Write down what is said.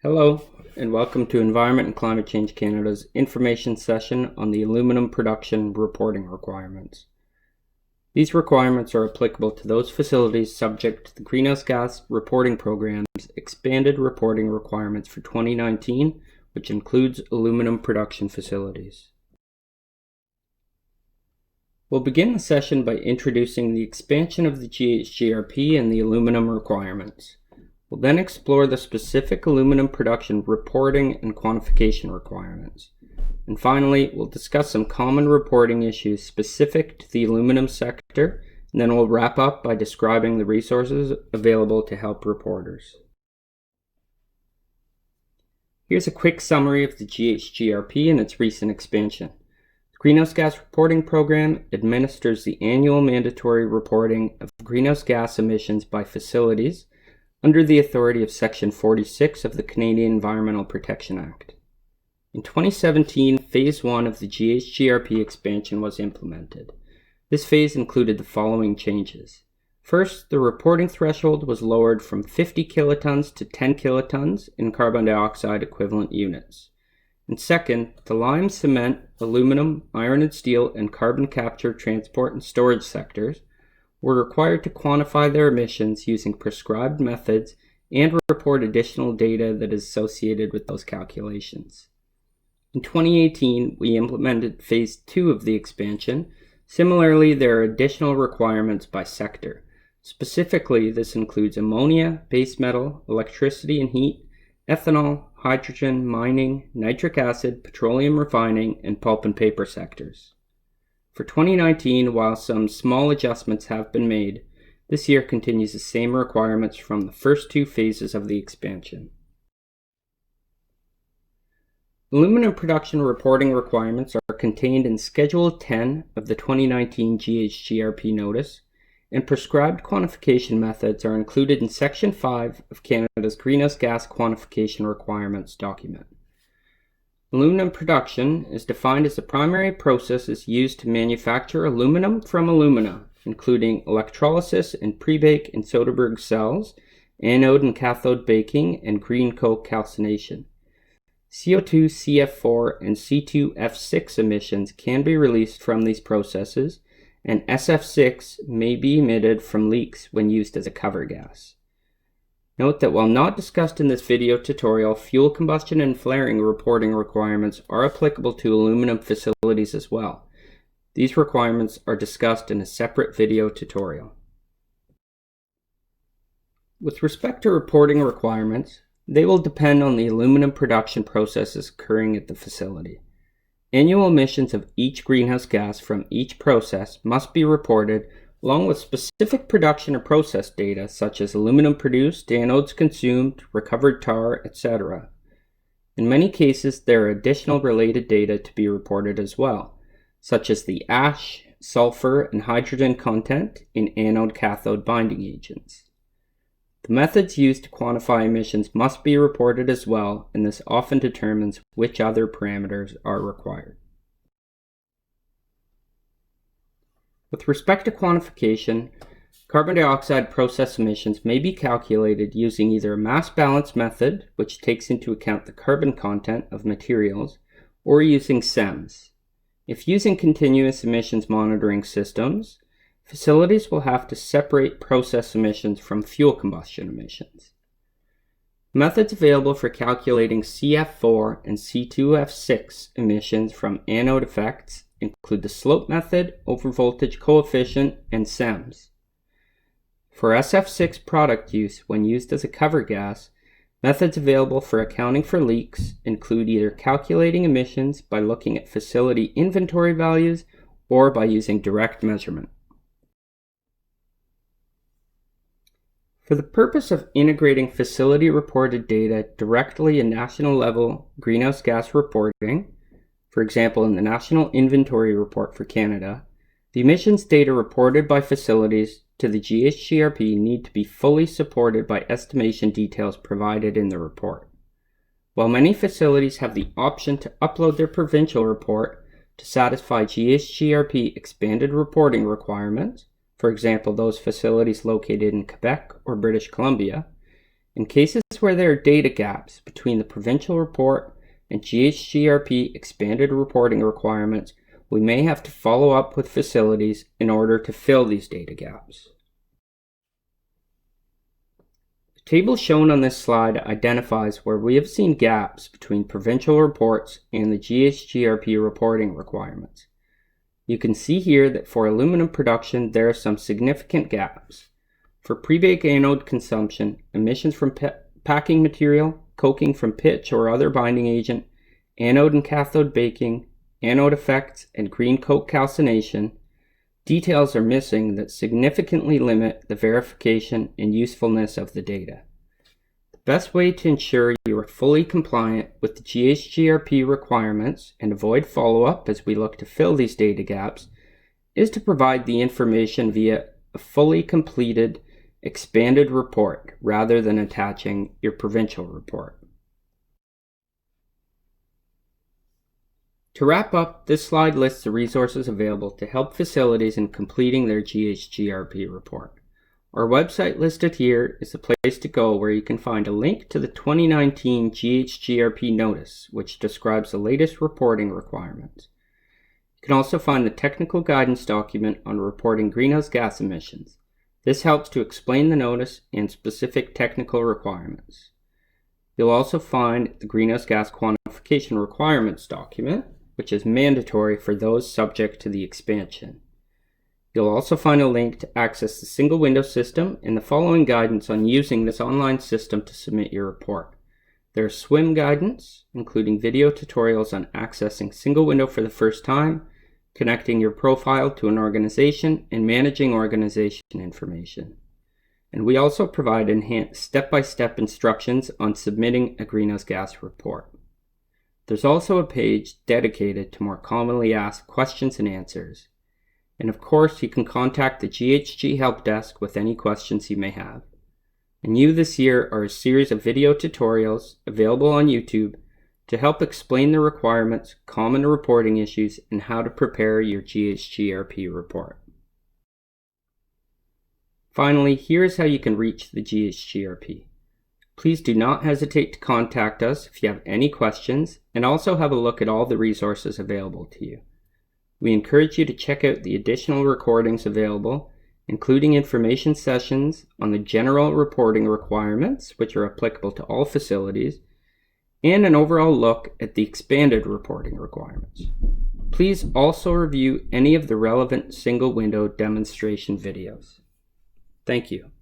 Hello, and welcome to Environment and Climate Change Canada's information session on the aluminum production reporting requirements. These requirements are applicable to those facilities subject to the Greenhouse Gas Reporting Program's expanded reporting requirements for 2019, which includes aluminum production facilities. We'll begin the session by introducing the expansion of the GHGRP and the aluminum requirements. We'll then explore the specific aluminum production reporting and quantification requirements. And finally, we'll discuss some common reporting issues specific to the aluminum sector, and then we'll wrap up by describing the resources available to help reporters. Here's a quick summary of the GHGRP and its recent expansion. The Greenhouse Gas Reporting Program administers the annual mandatory reporting of greenhouse gas emissions by facilities under the authority of Section 46 of the Canadian Environmental Protection Act. In 2017, Phase 1 of the GHGRP expansion was implemented. This phase included the following changes. First, the reporting threshold was lowered from 50 kilotons to 10 kilotons in carbon dioxide equivalent units. And second, the lime, cement, aluminum, iron and steel, and carbon capture, transport, and storage sectors were required to quantify their emissions using prescribed methods and report additional data that is associated with those calculations. In 2018, we implemented Phase 2 of the expansion. Similarly, there are additional requirements by sector. Specifically, this includes ammonia, base metal, electricity and heat, ethanol, hydrogen, mining, nitric acid, petroleum refining, and pulp and paper sectors. For 2019, while some small adjustments have been made, this year continues the same requirements from the first two phases of the expansion. Aluminum production reporting requirements are contained in Schedule 10 of the 2019 GHGRP notice, and prescribed quantification methods are included in Section 5 of Canada's Greenhouse Gas Quantification Requirements document. Aluminum production is defined as the primary processes used to manufacture aluminum from alumina, including electrolysis and pre-bake in Soderberg cells, anode and cathode baking, and green coke calcination. CO2, CF4, and C2F6 emissions can be released from these processes, and SF6 may be emitted from leaks when used as a cover gas. Note that while not discussed in this video tutorial, fuel combustion and flaring reporting requirements are applicable to aluminum facilities as well. These requirements are discussed in a separate video tutorial. With respect to reporting requirements, they will depend on the aluminum production processes occurring at the facility. Annual emissions of each greenhouse gas from each process must be reported, along with specific production or process data such as aluminum produced, anodes consumed, recovered tar, etc. In many cases, there are additional related data to be reported as well, such as the ash, sulfur, and hydrogen content in anode-cathode binding agents. The methods used to quantify emissions must be reported as well, and this often determines which other parameters are required. With respect to quantification, carbon dioxide process emissions may be calculated using either a mass balance method, which takes into account the carbon content of materials, or using CEMS. If using continuous emissions monitoring systems, facilities will have to separate process emissions from fuel combustion emissions. Methods available for calculating CF4 and C2F6 emissions from anode effects include the slope method, overvoltage coefficient, and CEMS. For SF6 product use when used as a cover gas, methods available for accounting for leaks include either calculating emissions by looking at facility inventory values or by using direct measurement. For the purpose of integrating facility-reported data directly in national-level greenhouse gas reporting, for example in the National Inventory Report for Canada, the emissions data reported by facilities to the GHGRP need to be fully supported by estimation details provided in the report. While many facilities have the option to upload their provincial report to satisfy GHGRP expanded reporting requirements, for example those facilities located in Quebec or British Columbia, in cases where there are data gaps between the provincial report and GHGRP expanded reporting requirements, we may have to follow up with facilities in order to fill these data gaps. The table shown on this slide identifies where we have seen gaps between provincial reports and the GHGRP reporting requirements. You can see here that for aluminum production there are some significant gaps. For pre-bake anode consumption, emissions from packing material, coking from pitch or other binding agent, anode and cathode baking, anode effects, and green coke calcination, details are missing that significantly limit the verification and usefulness of the data. The best way to ensure you are fully compliant with the GHGRP requirements and avoid follow-up as we look to fill these data gaps is to provide the information via a fully completed expanded report rather than attaching your provincial report. To wrap up, this slide lists the resources available to help facilities in completing their GHGRP report. Our website listed here is the place to go where you can find a link to the 2019 GHGRP notice, which describes the latest reporting requirements. You can also find the technical guidance document on reporting greenhouse gas emissions. This helps to explain the notice and specific technical requirements. You'll also find the greenhouse gas quantification requirements document, which is mandatory for those subject to the expansion. You'll also find a link to access the single window system and the following guidance on using this online system to submit your report. There's swim guidance, including video tutorials on accessing single window for the first time, connecting your profile to an organization, and managing organization information. And we also provide enhanced step-by-step instructions on submitting a greenhouse gas report. There's also a page dedicated to more commonly asked questions and answers. And of course, you can contact the GHG Help Desk with any questions you may have. And new this year are a series of video tutorials available on YouTube to help explain the requirements, common reporting issues, and how to prepare your GHGRP report. Finally, here's how you can reach the GHGRP. Please do not hesitate to contact us if you have any questions, and also have a look at all the resources available to you. We encourage you to check out the additional recordings available, including information sessions on the general reporting requirements, which are applicable to all facilities, and an overall look at the expanded reporting requirements. Please also review any of the relevant single window demonstration videos. Thank you.